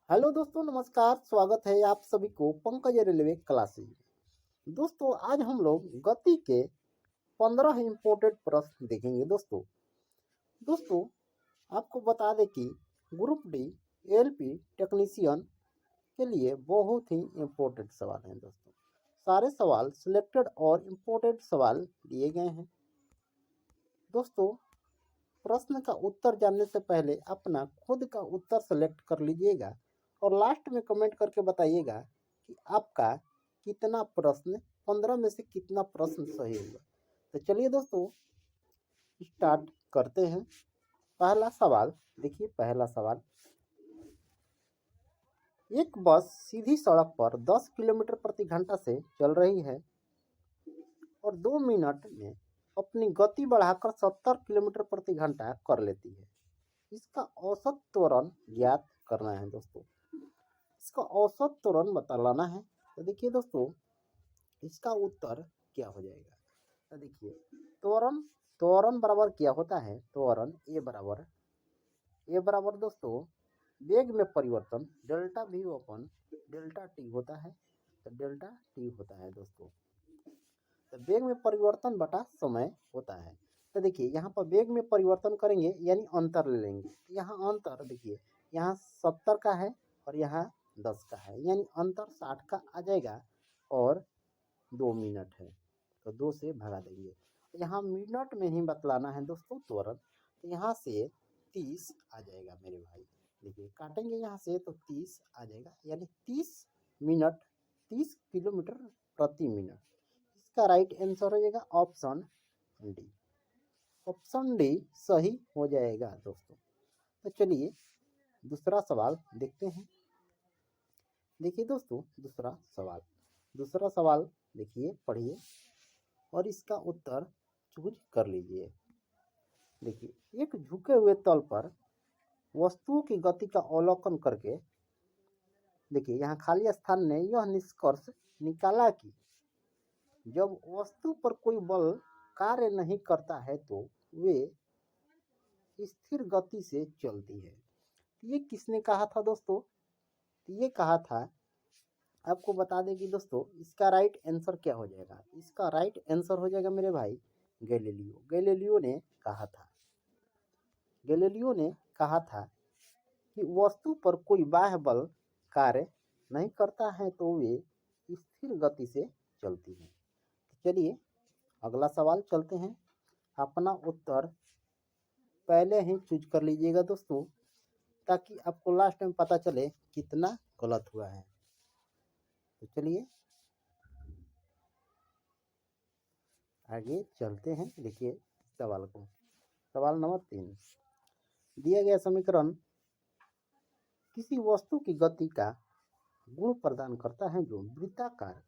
Hello दोस्तों, नमस्कार। स्वागत है आप सभी को पंकज रेलवे क्लासेज में। दोस्तों, आज हम लोग गति के 15 इम्पोर्टेंट प्रश्न देखेंगे। दोस्तों, आपको बता दें कि ग्रुप डी एलपी टेक्नीशियन के लिए बहुत ही इम्पोर्टेंट सवाल हैं। दोस्तों, सारे सवाल सिलेक्टेड और इम्पोर्टेंट सवाल दिए गए हैं। दोस्तों, प्रश्न का उत्तर जानने से पहले अपना खुद का उत्तर सेलेक्ट कर लीजिएगा और लास्ट में कमेंट करके बताइएगा कि आपका कितना प्रश्न 15 में से कितना प्रश्न सही हुआ। तो चलिए दोस्तों, स्टार्ट करते हैं। पहला सवाल देखिए। पहला सवाल, एक बस सीधी सड़क पर 10 किलोमीटर प्रति घंटा से चल रही है और 2 मिनट में अपनी गति बढ़ाकर 70 किलोमीटर प्रति घंटा कर लेती है। इसका औसत त्वरण ज्ञात करना है। दोस्तों, इसका औसत त्वरण बताना है। तो देखिए दोस्तों, इसका उत्तर क्या हो जाएगा। तो देखिए, त्वरण त्वरण बराबर क्या होता है। त्वरण ए बराबर दोस्तों वेग में परिवर्तन delta we upon delta T होता है। तो डेल्टा टी होता है दोस्तों। तो वेग में परिवर्तन बटा समय होता है। तो देखिए, यहाँ पर वेग में परिवर्तन करेंगे यानी अंतर ले लेंगे। यहाँ अंतर देखिए, यहाँ 70 का है और यहाँ 10 का है, यानी अंतर 60 का आ जाएगा और 2 मिनट है तो 2 से भगा देंगे। यहाँ मिनट में ही बतलाना है दोस्तों त्वरण। तो यहाँ से 30 आ जाएगा मेरे भाई। देखिए, काटेंगे यहाँ से तो 30 आ जाएगा, यानी 30 मिनट 30 किलोमीटर प्रति मिनट। इसका राइट आंसर हो जाएगा ऑप्शन डी। ऑप्शन डी सही हो जाएगा दोस्तों। तो चलिए दूसरा सवाल देखते हैं। देखिए दोस्तों, दूसरा सवाल देखिए, पढ़िए और इसका उत्तर चूज कर लीजिए। देखिए, एक झुके हुए तल पर वस्तुओं की गति का अवलोकन करके देखिए, यहाँ खाली स्थान ने यह निष्कर्ष निकाला कि जब वस्तु पर कोई बल कार्य नहीं करता है तो वे स्थिर गति से चलती है। ये किसने कहा था दोस्तों। ये कहा था, आपको बता दें कि दोस्तों इसका राइट आंसर क्या हो जाएगा। इसका राइट आंसर हो जाएगा मेरे भाई गैलीलियो ने कहा था। गैलीलियो ने कहा था कि वस्तु पर कोई बाह्य बल कार्य नहीं करता है तो वे स्थिर गति से चलती है। चलिए अगला सवाल चलते हैं। अपना उत्तर पहले ही चूज कर लीजिएगा दोस्तों, ताकि आपको लास्ट में पता चले कितना गलत हुआ है। तो चलिए आगे चलते हैं। देखिए सवाल को, सवाल नंबर 3, दिया गया समीकरण किसी वस्तु की गति का गुण प्रदान करता है जो वृत्ताकार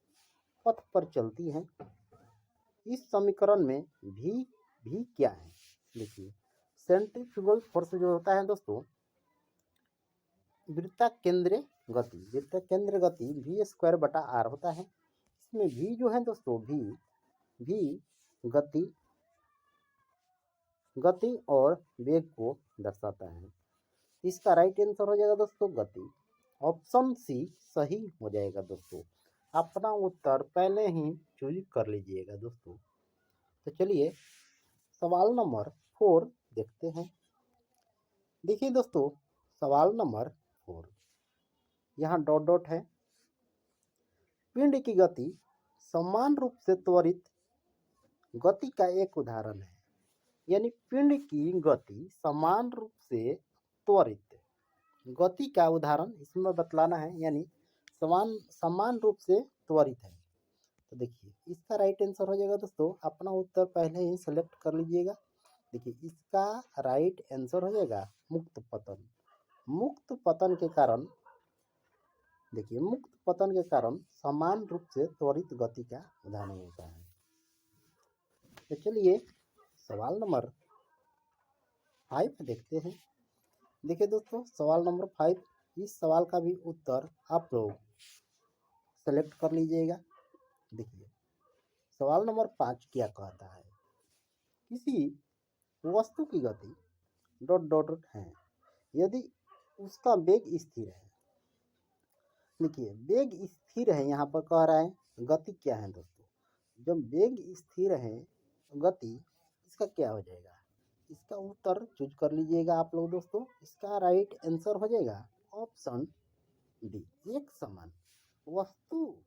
पथ पर चलती है। इस समीकरण में भी क्या है। देखिए, सेंट्रीफ्यूगल फोर्स जो होता है दोस्तों, वृत्ताकेंद्र गति वी स्क्वायर बटा आर होता है। इसमें भी जो है दोस्तों, भी गति और वेग को दर्शाता है। इसका राइट आंसर हो जाएगा दोस्तों गति। ऑप्शन सी सही हो जाएगा दोस्तों। अपना उत्तर पहले ही चूज कर लीजिएगा दोस्तों। तो चलिए सवाल नंबर 4 देखते हैं। देखिए दोस्तों, सवाल नंबर 4, यहाँ डॉट डॉट है। पिंड की गति समान रूप से त्वरित गति का एक उदाहरण है। यानी पिंड की गति समान रूप से त्वरित गति का उदाहरण इसमें बतलाना है, यानी समान रूप से त्वरित है। तो देखिए, इसका राइट आंसर हो जाएगा दोस्तों। अपना उत्तर पहले ही सेलेक्ट कर लीजिएगा। देखिए, इसका राइट आंसर हो जाएगा मुक्त पतन। मुक्त पतन के कारण देखिए, मुक्त पतन के कारण समान रूप से त्वरित गति का उदाहरण होता है। तो चलिए सवाल नंबर 5 देखते हैं। देखिए दोस्तों, सवाल नंबर 5, इस सवाल का भी उत्तर आप लोग सेलेक्ट कर लीजिएगा। देखिए, सवाल नंबर 5 क्या कहता है। किसी वस्तु की गति डॉट डॉट है यदि उसका वेग स्थिर है देखिए वेग स्थिर है, यहाँ पर कह रहा है गति क्या है दोस्तों। जब वेग स्थिर है गति, इसका क्या हो जाएगा, इसका उत्तर चूज कर लीजिएगा आप लोग दोस्तों। इसका राइट आंसर हो जाएगा ऑप्शन डी, एक समान। वस्तु,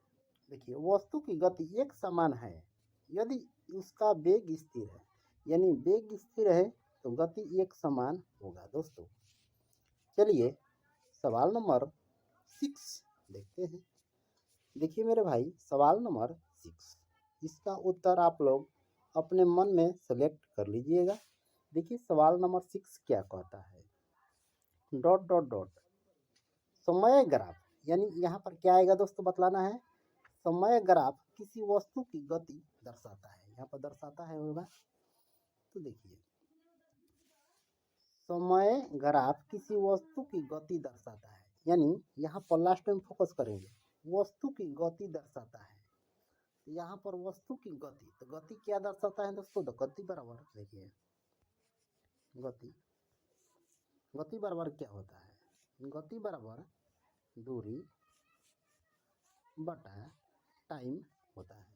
देखिए वस्तु की गति एक समान है यदि उसका वेग स्थिर है, यानी वेग स्थिर है तो गति एक समान होगा दोस्तों। चलिए सवाल नंबर 6 देखते हैं। देखिए मेरे भाई सवाल नंबर 6, इसका उत्तर आप लोग अपने मन में सेलेक्ट कर लीजिएगा। देखिए सवाल नंबर 6 क्या कहता है, डॉट डॉट डॉट समय ग्राफ, यानी यहाँ पर क्या आएगा दोस्तों बतलाना है। समय ग्राफ किसी वस्तु की गति दर्शाता है, यहाँ पर दर्शाता है होगा। तो देखिए समय ग्राफ किसी वस्तु की गति दर्शाता है, यानी यहाँ पर लास्ट में फोकस करेंगे, वस्तु की गति दर्शाता है। यहाँ पर वस्तु की गति, तो गति क्या दर्शाता है दोस्तों, तो गति बराबर, देखिए गति बराबर क्या होता है, गति बराबर दूरी बटा टाइम होता है।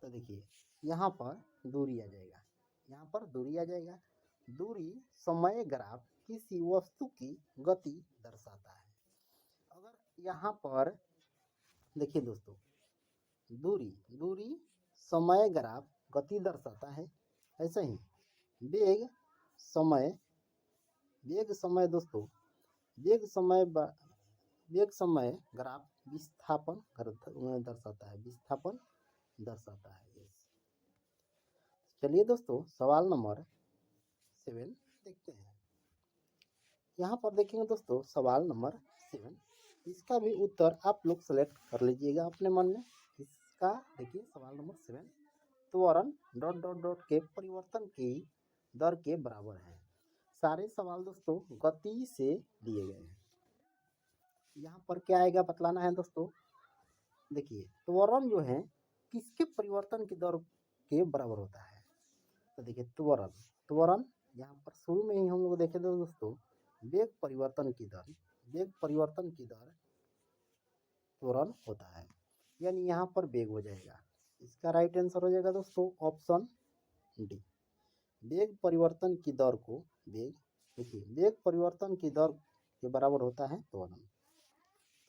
तो देखिए यहाँ पर दूरी आ जाएगा, यहाँ पर दूरी आ जाएगा। दूरी समय ग्राफ किसी वस्तु की गति दर्शाता है। अगर यहाँ पर देखिए दोस्तों, दूरी समय ग्राफ गति दर्शाता है, ऐसे ही वेग समय दोस्तों, वेग समय ग्राफ विस्थापन दर्शाता है, विस्थापन दर्शाता है। चलिए दोस्तों सवाल नंबर 7 देखते हैं। यहाँ पर देखेंगे दोस्तों सवाल नंबर 7, इसका भी उत्तर आप लोग सेलेक्ट कर लीजिएगा अपने मन में। इसका देखिए सवाल नंबर 7, त्वरण डॉट डॉट डॉट के परिवर्तन की दर के बराबर है। सारे सवाल दोस्तों गति से दिए गए हैं। यहाँ पर क्या आएगा बतलाना है दोस्तों। देखिए त्वरण जो है किसके परिवर्तन की दर के बराबर होता है, तो देखिए त्वरण यहाँ पर शुरू में ही हम लोग देखे दोस्तों, वेग परिवर्तन की दर त्वरण होता है, यानी यहाँ पर वेग हो जाएगा। इसका राइट आंसर हो जाएगा दोस्तों ऑप्शन डी, वेग परिवर्तन की दर को देखिए वेग परिवर्तन की दर के बराबर होता है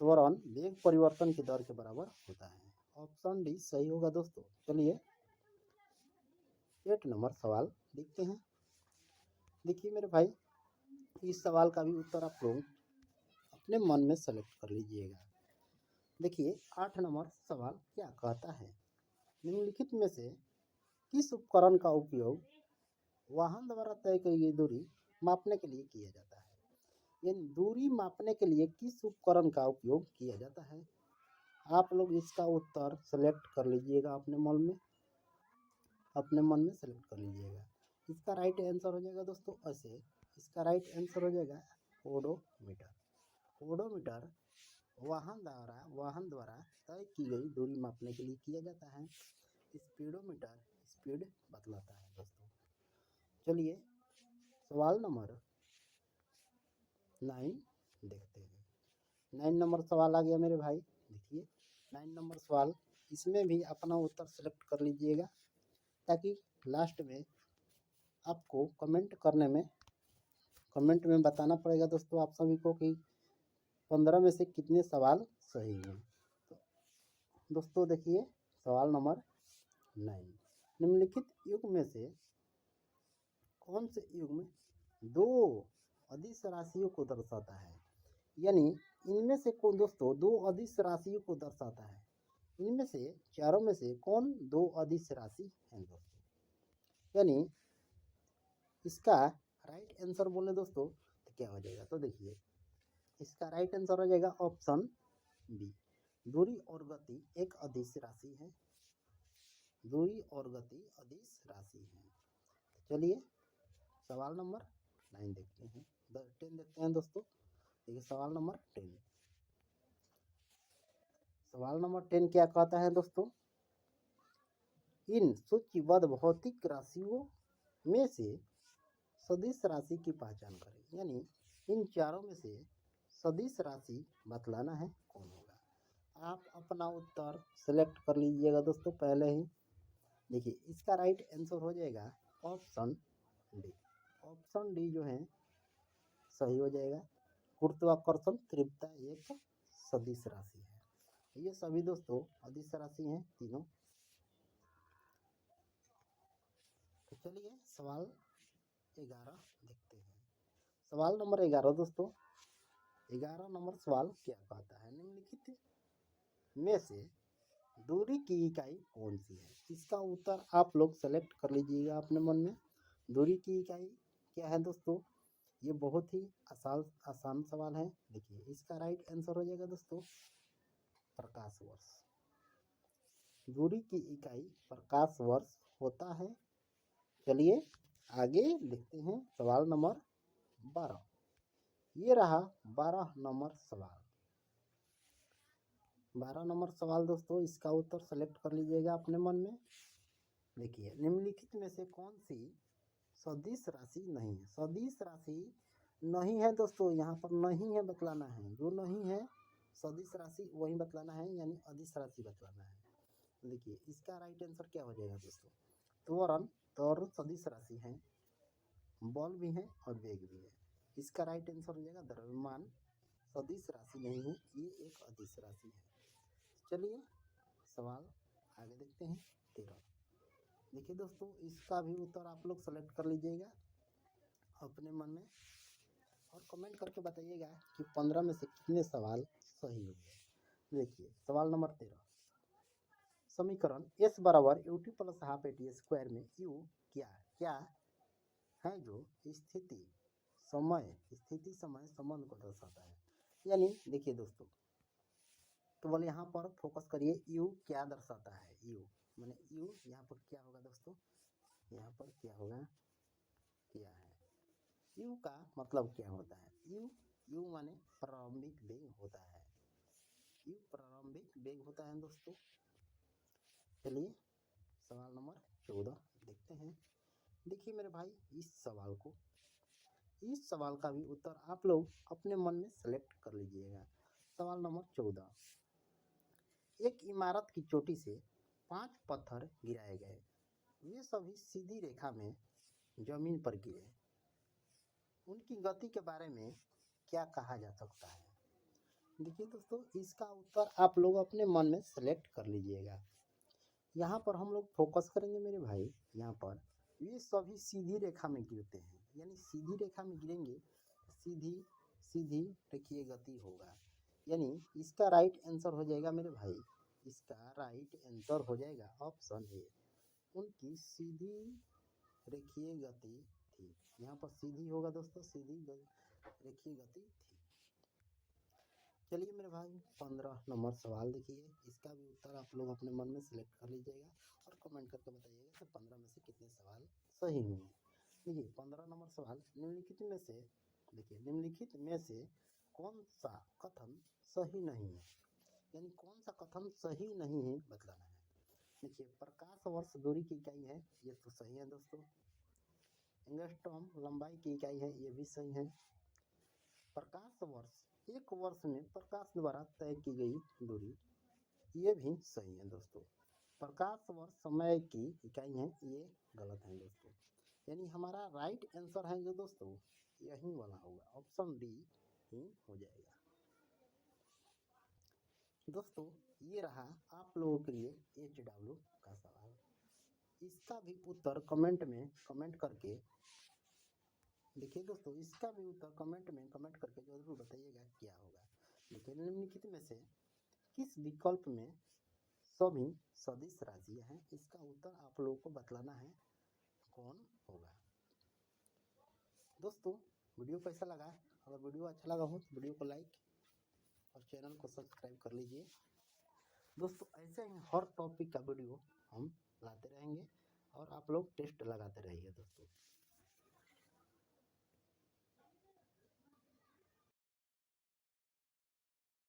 त्वरण वेग परिवर्तन की दर के बराबर होता है। ऑप्शन डी सही होगा दोस्तों। चलिए 8 नंबर सवाल देखते हैं। देखिए मेरे भाई इस सवाल का भी उत्तर आप लोग अपने मन में सेलेक्ट कर लीजिएगा। देखिए 8 नंबर सवाल क्या कहता है, निम्नलिखित में से किस उपकरण का उपयोग वाहन द्वारा तय की गई दूरी मापने के लिए किया जाता है, यानी दूरी मापने के लिए किस उपकरण का उपयोग किया जाता है। आप लोग इसका उत्तर सेलेक्ट कर लीजिएगा अपने मन में सेलेक्ट कर लीजिएगा। इसका राइट आंसर हो जाएगा दोस्तों ऐसे, इसका राइट आंसर हो जाएगा ओडोमीटर वाहन द्वारा तय की गई दूरी मापने के लिए किया जाता है। स्पीडोमीटर स्पीड बतलाता है दोस्तों। चलिए सवाल नंबर 9 देखते हैं। 9 नंबर सवाल आ गया मेरे भाई। देखिए 9 नंबर सवाल, इसमें भी अपना उत्तर सेलेक्ट कर लीजिएगा ताकि लास्ट में आपको कमेंट में बताना पड़ेगा दोस्तों आप सभी को कि 15 में से कितने सवाल सही हैं। तो दोस्तों देखिए सवाल नंबर 9, निम्नलिखित युग्म में से कौन से युग्म दो अदिश राशियों को दर्शाता है, यानी इनमें से कौन दोस्तों दो अदिश राशियों को दर्शाता है। इनमें से चारों में से कौन दो अदिश राशि है दोस्तों, यानी इसका राइट आंसर बोले दोस्तों तो क्या हो जाएगा, तो देखिए इसका राइट आंसर हो जाएगा ऑप्शन बी, दूरी और गति एक अदिश राशि है। दूरी और गति अदिश राशि है। चलिए सवाल नंबर 9 देखते हैं, 10 देखते हैं दोस्तों। देखिए सवाल नंबर 10 क्या कहता है दोस्तों, इन सूचीबद्ध भौतिक राशियों में से सदिश राशि की पहचान करें, यानी इन चारों में से सदिश राशि बतलाना है कौन होगा। आप अपना उत्तर सेलेक्ट कर लीजिएगा दोस्तों पहले ही। देखिए इसका राइट आंसर हो जाएगा ऑप्शन डी। ऑप्शन डी जो है सही हो जाएगा। गुरुत्वाकर्षण तीव्रता एक सदिश राशि है। ये सभी दोस्तों अदिश राशि हैं तीनों। तो चलिए सवाल 11 देखते हैं। सवाल नंबर 11 दोस्तों, 11 नंबर सवाल क्या कहता है, निम्नलिखित में से दूरी की इकाई कौन सी है। इसका उत्तर आप लोग सेलेक्ट कर लीजिएगा अपने मन में। दूरी की इकाई क्या है दोस्तों, ये बहुत ही आसान सवाल है। देखिए इसका राइट आंसर हो जाएगा दोस्तों प्रकाश वर्ष। दूरी की इकाई प्रकाश वर्ष होता है। चलिए आगे देखते हैं सवाल नंबर 12। ये रहा 12 नंबर सवाल। 12 नंबर सवाल दोस्तों, इसका उत्तर सेलेक्ट कर लीजिएगा अपने मन में। देखिए निम्नलिखित में से कौन सी सदिश राशि नहीं है। सदिश राशि नहीं है दोस्तों, यहाँ पर नहीं है बतलाना है। जो नहीं है सदिश राशि वही बतलाना है, यानी अदिश राशि बतलाना है। देखिए इसका राइट आंसर क्या हो जाएगा दोस्तों, त्वरण त्वरण सदिश राशि है, बल भी है और वेग भी है। इसका राइट आंसर हो जाएगा द्रव्यमान सदिश राशि नहीं है, ये एक अदिश राशि है। चलिए सवाल आगे देखते हैं 13। देखिए दोस्तों इसका भी उत्तर आप लोग सेलेक्ट कर लीजिएगा अपने मन में और कमेंट करके बताइएगा कि 15 में से कितने सवाल सही होंगे। देखिए सवाल नंबर 13, समीकरण s बराबर ut plus half at square में u क्या है जो स्थिति समय संबंध को दर्शाता है। यानी देखिए दोस्तों, तो बोले यहाँ पर फोकस करिए, u क्या दर्शाता है। u माने u यहाँ पर क्या होगा दोस्तों, यहाँ पर क्या होगा, क्या है। u का मतलब क्या होता है, u माने प्रारंभिक वेग होता है। u प्रारंभिक वेग होता है दोस्तों। चलिए सवाल नंबर 14 देखते हैं। देखिए मेरे भाई इस सवाल का भी उत्तर आप लोग अपने मन में सेलेक्ट कर लीजिएगा। सवाल नंबर 14, एक इमारत की चोटी से 5 पत्थर गिराए गए, वे सभी सीधी रेखा में जमीन पर गिरे, उनकी गति के बारे में क्या कहा जा सकता है। देखिए दोस्तों इसका उत्तर आप लोग अपने मन में सेलेक्ट कर लीजिएगा। यहाँ पर हम लोग फोकस करेंगे मेरे भाई, यहाँ पर ये सभी सीधी रेखा में गिरते हैं, यानी सीधी रेखा में गिरेंगे, सीधी रेखीय गति होगा। यानी इसका राइट आंसर हो जाएगा मेरे भाई, इसका राइट आंसर हो जाएगा ऑप्शन ए, उनकी सीधी रेखीय गति थी। यहाँ पर सीधी होगा दोस्तों, सीधी रेखीय गति थी। चलिए मेरे भाई 15 नंबर सवाल देखिए, इसका भी उत्तर आप लोग अपने मन में सिलेक्ट कर लीजिएगा और कमेंट करके बताइएगा कि 15 में से कितने सवाल सही हुए। देखिए 15 नंबर सवाल, निम्नलिखित में से कौन सा कथन सही नहीं है, यानी कौन सा कथन सही नहीं है बतलाना है। देखिए प्रकाश वर्ष दूरी की इकाई है, ये तो सही है दोस्तों। एंगस्ट्रॉम लंबाई की इकाई है, ये भी सही है। प्रकाश वर्ष एक वर्ष में प्रकाश द्वारा तय की गई दूरी, ये भी सही है दोस्तों। प्रकाश वर्ष समय की इकाई है, ये गलत है दोस्तों। यानी हमारा राइट आंसर है जो दोस्तों यही वाला होगा, ऑप्शन डी ही हो जाएगा। दोस्तों ये रहा आप लोगों के लिए HW का सवाल। इसका भी उत्तर कमेंट करके देखिए दोस्तों, इसका भी उत्तर कमेंट करके जरूर बताइएगा क्या होगा। देखिए निम्नलिखित में से किस विकल्प में सभी सदिश राशियां हैं, इसका उत्तर आप लोगों को बतलाना है कौन होगा। दोस्तों वीडियो कैसा लगा, अगर वीडियो अच्छा लगा हो तो वीडियो को लाइक और चैनल को सब्सक्राइब कर लीजिए। दोस्तों ऐसे ही हर टॉपिक का वीडियो हम लाते रहेंगे और आप लोग टेस्ट लगाते रहिए दोस्तों।